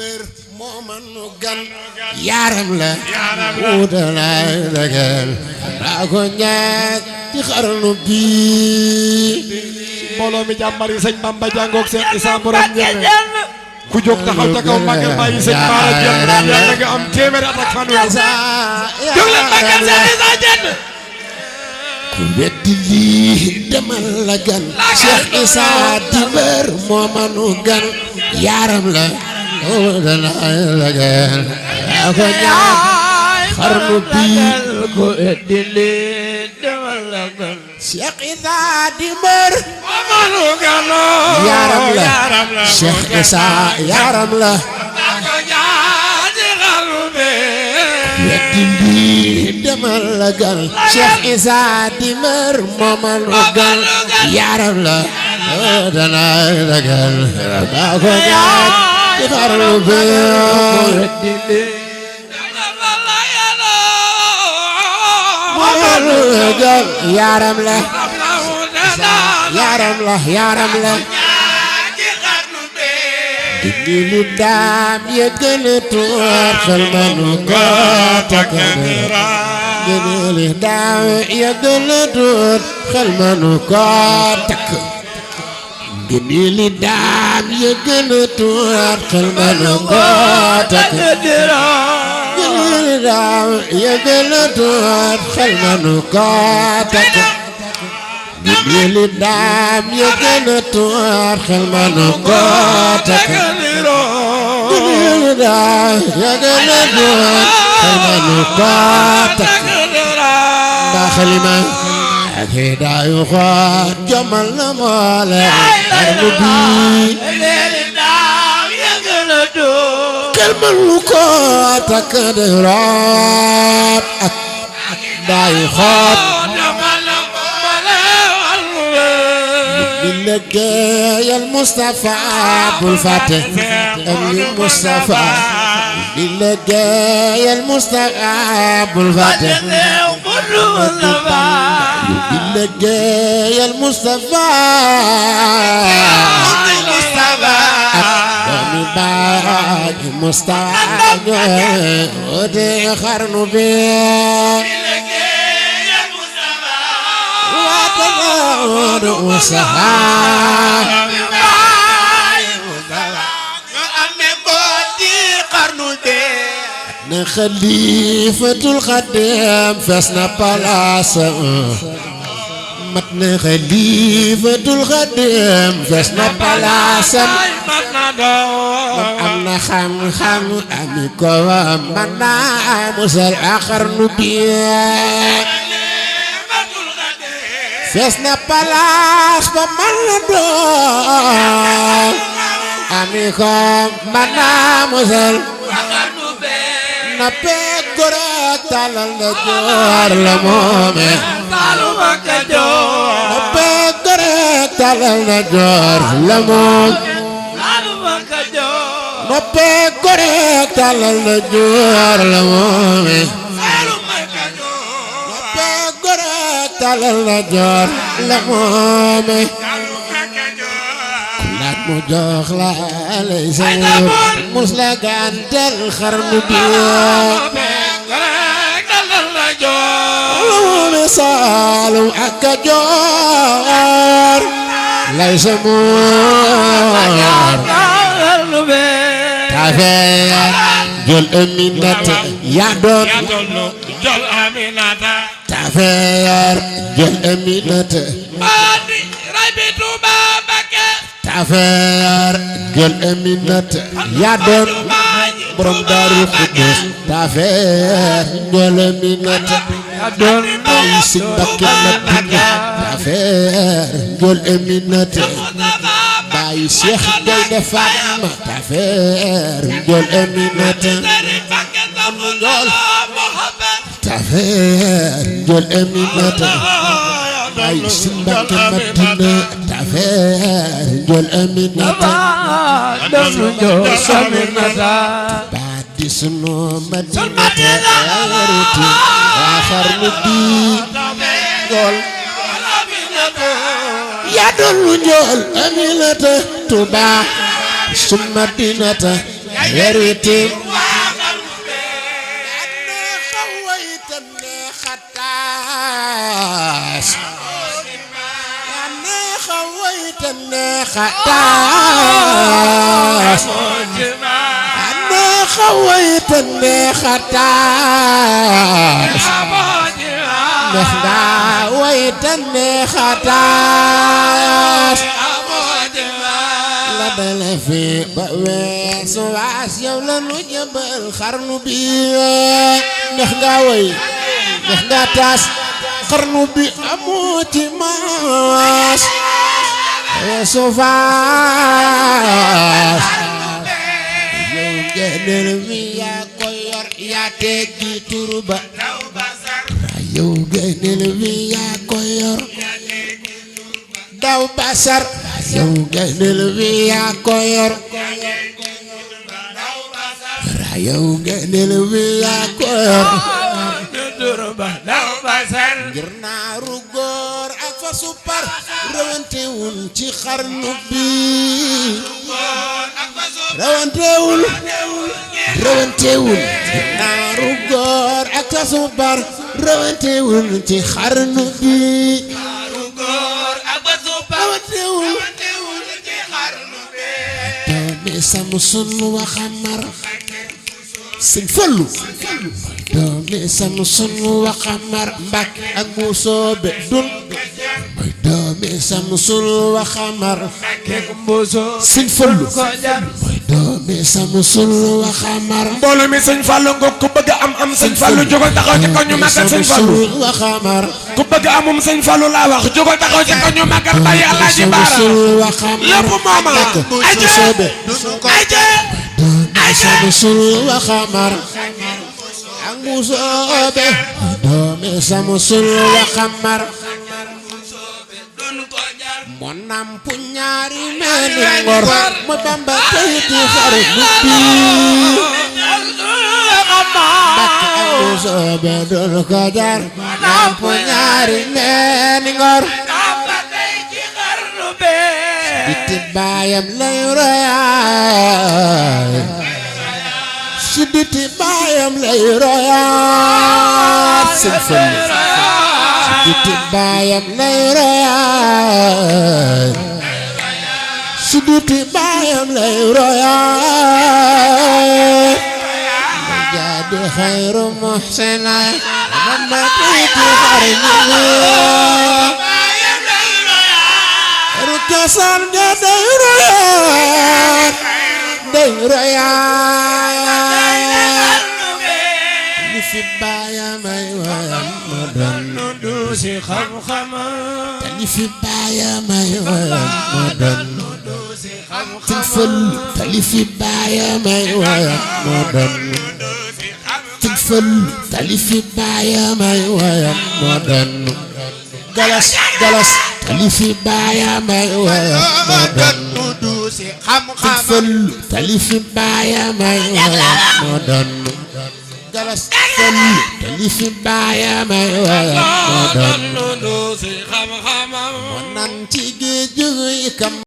mbër moo man nu gan yaaram la wutalaay dëggal daa ko ñaag ci xarnu bii mbooloo mi jàmbari sëñ Bamba jàngoog seen Issa borom ñeme ku jóg taxaw ca kaw màggal bàyyi sëñ Baara Jenn yàlla nga am téeméeri at ak fanweer jóg leen màggal seen Issa Jenn ku weddi lii demal la gan Cheikh Issa di mbër moo manu gan yaaram la wutalaay dëggal daa ko ñaag xarnu bii ku weddi lii demal la gan Cheikh Issa di mbër manu gano yaaram la Cheikh Issa yaaram la weddi lii demal la gan Cheikh Issa di mbër moo manu gan yaaram la danaay la gan daa ko ñaag ci xarnu bi weddi lii manu gan yaaram la yaaram la yaaram la diggi lu daam ya gën a tuur xel manu ko takkadera diggi lu daam ya gën a tuur xel manu ko takk diggi lu daam ya gën a tuur xel manu ko takkadera diggi lu daam ya gën a tuur xel manu ko takk Gili daam ya gën a tuur xel manu ko takk Gili daam ya gën a tuur xel manu ko takk ba xalima ak hidaayu xoot jomal na moole xarnu bi xel manu ko takk de root ak daayu xoot liggéeyal Mustafa bul fàtte li Mustafa di liggéeyal Mustafa bul fàtte di liggéeyal Mustafa doomi baay Mustafa ñoo de xarnu bi na xalifatul xadim fees na palaasa mat na xalifatul xadim fees na palaasa am na xam-xam ami ko man na musal xarnu bi fees na palaas ba man la doon ami ko man naa musal na peeg góor talal na joor la moome na peeg góor talal na joor la moom na peeg góor talal na joor la moome talal na joor la moome kulaat mu jox la lay sawur mus la gàntal xarnu bi moome Saalum ak Kajoor lay sawur tafeer jël Aminata yaa doon jël Aminata tafeer jël Aminata tafeer jël Aminata yaa doon borom Daaru Xudoos tafeer jël Aminata yaa doon ay si Mbakke Madina tafeer jël Aminata bàyyi Cheikh Gaynde Fatma tafeer jël Aminata tafeer jël Aminata ay si Mbakke Madina tafeer jël Aminata ba di sunu Madinata yaruti waa xarnu bi jol yaa doon lu njool Aminata Tuuba su Madinata weer wi tiim xawaytan ne xataas ne xawaytan ne xataas ne xawaytan ne xataas ndax daa waytan ne xataas la dale fi ba weesu waas yow la nu jëbal xarnu bi ndax nga way ndax nga taas xarnu bi amoo ci maas weesu faas yow ngeenel mi yaa ko yor yaa teggi turba yow ngeenel mi yaa ko yor daw basar yow ngeenel mi yaa ko yor yow ngeenel mi yaa ko yor ngir naaru góor ak fa supar rawantewul ci xarnu bi rawantewul ngir naaru góor ak fa supar rawantewul ci xarnu bi doomi Samsun waxamar Sëñ Fallu doomi Samsun waxamar Mbàkke ak Mbusoobe dun mooy doomi Samsun waxamar Sëñ Fallu mooy doomi Samsun waxamar mbooloo mi Sëñ Fallu nga ku bëgg am Sëñ Fallu jógal taxaw ci kaw ñu màggal Sëñ Fallu waxamar ku bëgg amum Sëñ Fallu laa wax jógal taxaw ci kaw ñu màggal Baay Alaaji Baara lépp mooma Samsun waxamar ak Mbusoobe doomi Samsun waxamar moo namp ñaari meeni ngor mo Bamba teyiti xarnu bi Mbàkke ak Mbusoobe doon ko jar namp ñaari meeni ngor Siditi baayam lay royaay Siditi baayam lay royaay Sëñ Fallu Siditi baayam lay royaay Siditi baayam lay royaay jaadi xayru muhsinaay Bamba teyiti xarnu cosaan ga day royaat li fi baayam ay wayam moo doon si xam-xamam te li fi baayam ay wayam moo doon Sëñ Fallu te li fi baayam ay wayam moo doon Sëñ Fallu te li fi baayam ay wayam moo doon galas tali fi baayam ay wayam moo doon Sëñ Fallu tali fi baayam ay wayam moo doon galas Fallu tali fi baayam ay wayam moo doon moo nan ci géej gi kam